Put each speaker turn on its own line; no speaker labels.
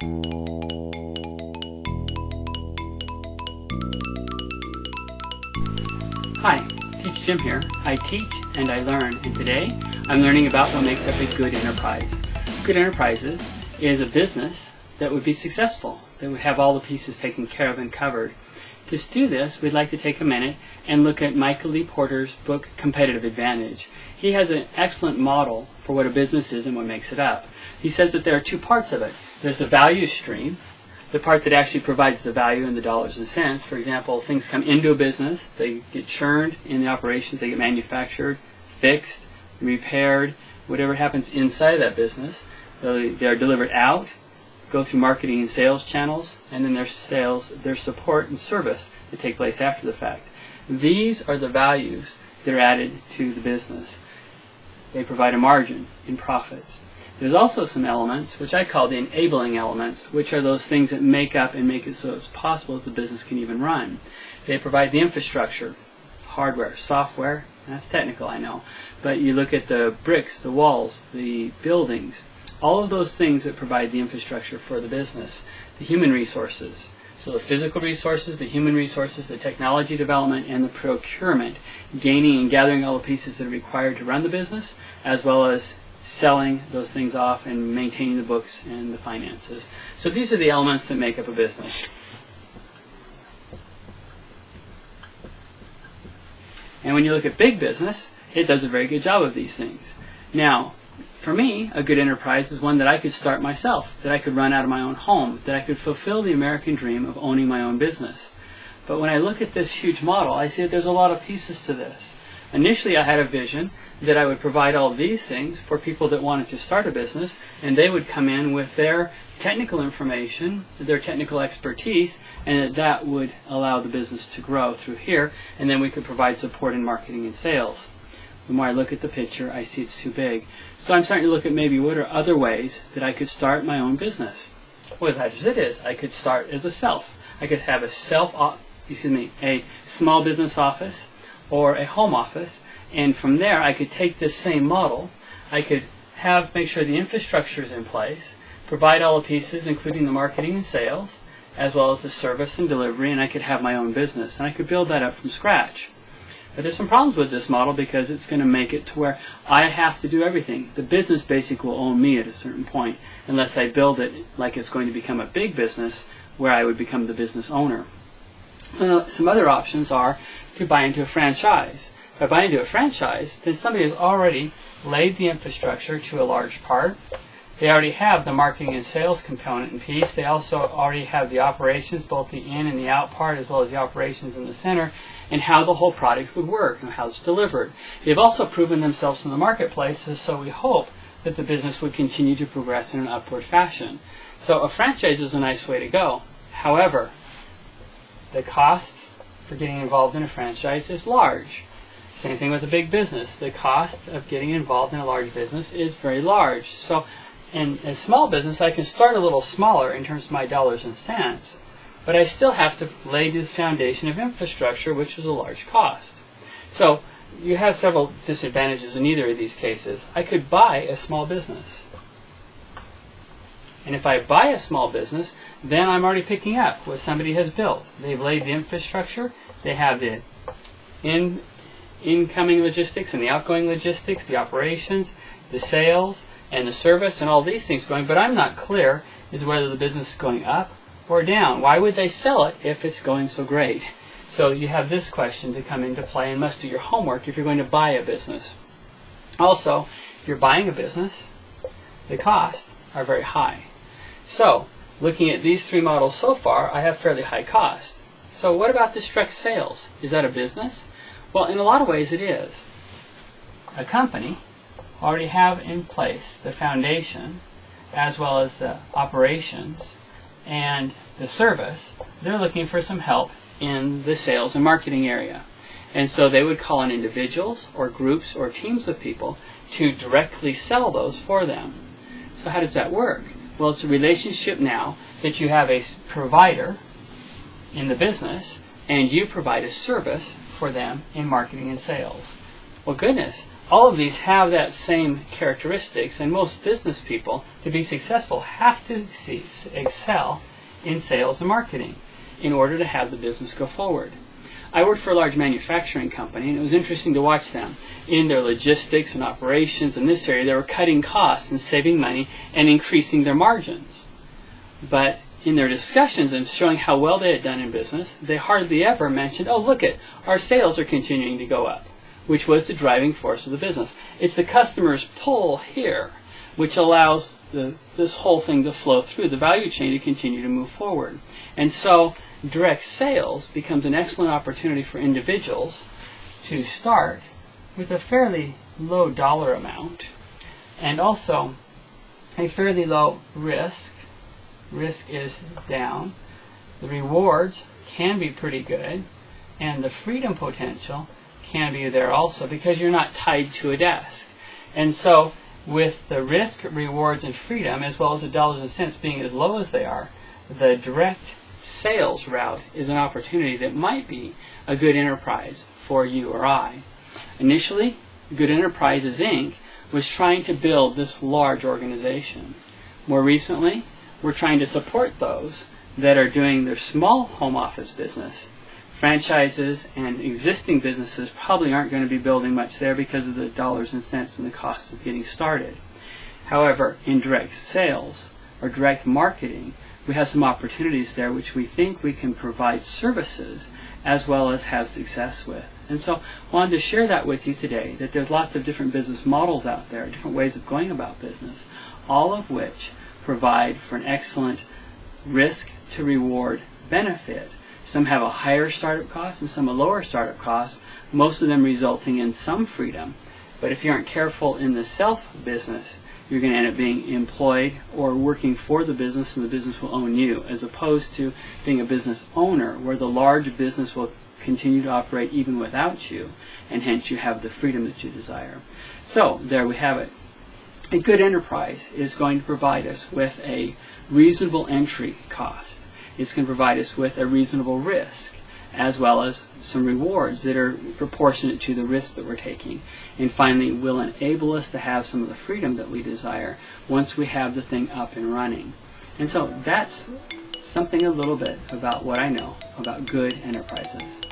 Hi, Teach Jim here. I teach and I learn, and today I'm learning about what makes up a good enterprise. Good enterprises is a business that would be successful, that would have all the pieces taken care of and covered. To do this, we'd like to take a minute and look at Michael Lee Porter's book, Competitive Advantage. He has an excellent model for what a business is and what makes it up. He says that there are two parts of it. There's the value stream, the part that actually provides the value in the dollars and cents. For example, things come into a business, they get churned in the operations, they get manufactured, fixed, repaired, whatever happens inside of that business. They are delivered out, go through marketing and sales channels, and then there's support and service that take place after the fact. These are the values that are added to the business. They provide a margin in profits. There's also some elements, which I call the enabling elements, which are those things that make up and make it so it's possible that the business can even run. They provide the infrastructure, hardware, software. That's technical, I know. But you look at the bricks, the walls, the buildings, all of those things that provide the infrastructure for the business. The human resources. So the physical resources, the human resources, the technology development, and the procurement, gaining and gathering all the pieces that are required to run the business, as well as selling those things off and maintaining the books and the finances. So these are the elements that make up a business. And when you look at big business, it does a very good job of these things. Now, for me, a good enterprise is one that I could start myself, that I could run out of my own home, that I could fulfill the American dream of owning my own business. But when I look at this huge model, I see that there's a lot of pieces to this. Initially, I had a vision that I would provide all of these things for people that wanted to start a business, and they would come in with their technical information, their technical expertise, and that would allow the business to grow through here, and then we could provide support in marketing and sales. The more I look at the picture, I see it's too big. So I'm starting to look at maybe what are other ways that I could start my own business. Well, as it is, I could start as a self. I could have a small business office or a home office, and from there I could take this same model. I could make sure the infrastructure is in place, provide all the pieces, including the marketing and sales, as well as the service and delivery, and I could have my own business, and I could build that up from scratch. But there's some problems with this model because it's going to make it to where I have to do everything. The business basically will own me at a certain point unless I build it like it's going to become a big business where I would become the business owner. So some other options are to buy into a franchise. If I buy into a franchise, then somebody has already laid the infrastructure to a large part. They already have the marketing and sales component and piece. They also already have the operations, both the in and the out part, as well as the operations in the center, and how the whole product would work and how it's delivered. They've also proven themselves in the marketplace, so we hope that the business would continue to progress in an upward fashion. So a franchise is a nice way to go. However, the cost for getting involved in a franchise is large. Same thing with a big business. The cost of getting involved in a large business is very large. So in a small business, I can start a little smaller in terms of my dollars and cents, but I still have to lay this foundation of infrastructure, which is a large cost. So you have several disadvantages in either of these cases. I could buy a small business. And if I buy a small business, then I'm already picking up what somebody has built. They've laid the infrastructure, they have the incoming logistics and the outgoing logistics, the operations, the sales, and the service, and all these things going, but I'm not clear as whether the business is going up or down. Why would they sell it if it's going so great? So you have this question to come into play and must do your homework if you're going to buy a business. Also, if you're buying a business, the costs are very high. So, looking at these three models so far, I have fairly high cost. So what about this direct sales? Is that a business? Well, in a lot of ways it is. A company already have in place the foundation as well as the operations and the service. They're looking for some help in the sales and marketing area. And so they would call on individuals or groups or teams of people to directly sell those for them. So how does that work? Well, it's a relationship now that you have a provider in the business and you provide a service for them in marketing and sales. Well, goodness, all of these have that same characteristics, and most business people, to be successful, have to excel in sales and marketing in order to have the business go forward. I worked for a large manufacturing company, and it was interesting to watch them. In their logistics and operations in this area, they were cutting costs and saving money and increasing their margins. But in their discussions and showing how well they had done in business, they hardly ever mentioned, oh, look it, our sales are continuing to go up, which was the driving force of the business. It's the customer's pull here which allows this whole thing to flow through the value chain to continue to move forward. And so direct sales becomes an excellent opportunity for individuals to start with a fairly low dollar amount and also a fairly low risk. Risk is down. The rewards can be pretty good, and the freedom potential can be there also because you're not tied to a desk. And so with the risk, rewards, and freedom, as well as the dollars and cents being as low as they are, the direct sales route is an opportunity that might be a good enterprise for you or I. Initially, Good Enterprises Inc. was trying to build this large organization. More recently, we're trying to support those that are doing their small home office business. Franchises and existing businesses probably aren't going to be building much there because of the dollars and cents and the costs of getting started. However, in direct sales or direct marketing, we have some opportunities there which we think we can provide services as well as have success with. And so I wanted to share that with you today, that there's lots of different business models out there, different ways of going about business, all of which provide for an excellent risk to reward benefit. Some have a higher startup cost and some a lower startup cost, most of them resulting in some freedom. But if you aren't careful in the self business, you're going to end up being employed or working for the business, and the business will own you, as opposed to being a business owner where the large business will continue to operate even without you, and hence you have the freedom that you desire. So there we have it. A good enterprise is going to provide us with a reasonable entry cost. It's going to provide us with a reasonable risk, as well as some rewards that are proportionate to the risk that we're taking. And finally, will enable us to have some of the freedom that we desire once we have the thing up and running. And so that's something a little bit about what I know about good enterprises.